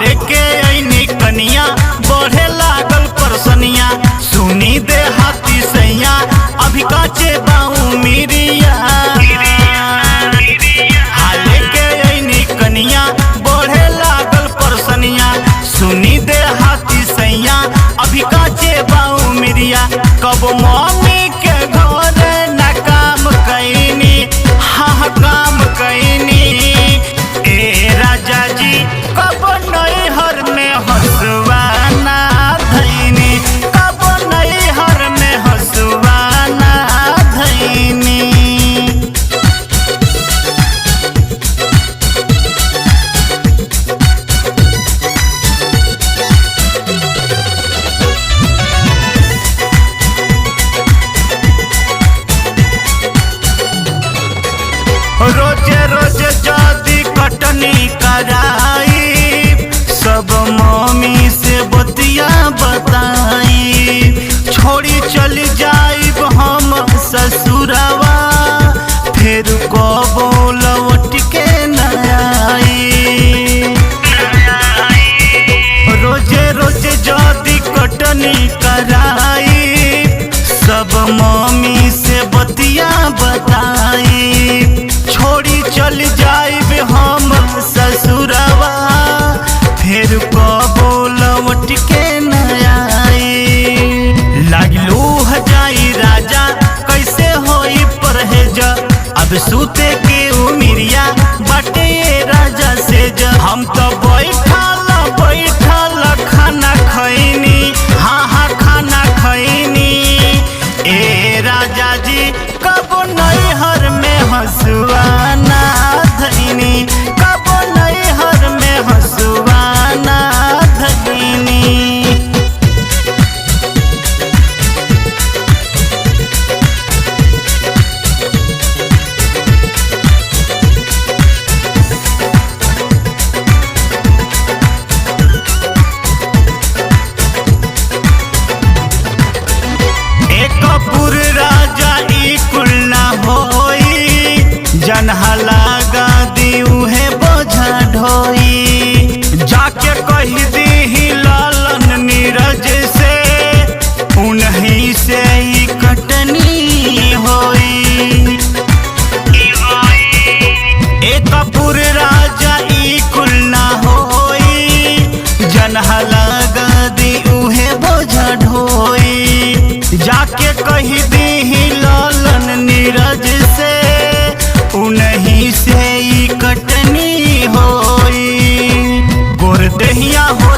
लेके अइनी कनिया बढ़े लागल परसनिया सुनी दे हाथी सैया अभी काचे बाऊ मिरिया लेके अइनी कनिया बढ़े लागल परसनिया सुनी दे हाथी सैया अभी काचे बाऊ मिरिया कब मम्मी के घर ना काम कैनी हाँ काम कैनी ए राजा जी कब नैहर में हसुआना धैनी कब नैहर में हसुआना धैनी। रोजे रोजे जदी कटनी कराई सब मम्मी से बतिया बताई छोड़ी चल जाइब हम ससुरवा फिर कबो लौट के न आई। रोजे रोजे जदी कटनी कराई सब मम्मी से बतिया बताई छोड़ी चल जाइब हम ससुरवा फिर कबो लौट के न आई। लागलू जाई राजा कैसे होई परहेज अब सूते के उमिरिया बाटे राजा से हम तो बैठल खाना खैनी हाँ खाना खैनी ए राजा जी कब नैहर में हसुआना धैनी कब नैहर में हसुआना धैनी। कपूर राजा ई कुल ना होई जनहा लागा दिउ है बोझा ढोई जाके कह दी लालन नीरज से उन्हीं से ही कटनी होई। एक कपूर राजा ई कुल ना होई जनहा लागा दिउ है बोझा ढोई जाके कह दी लालन नीरज से उन्हीं से ही कटनी होई। गोर दहिया हो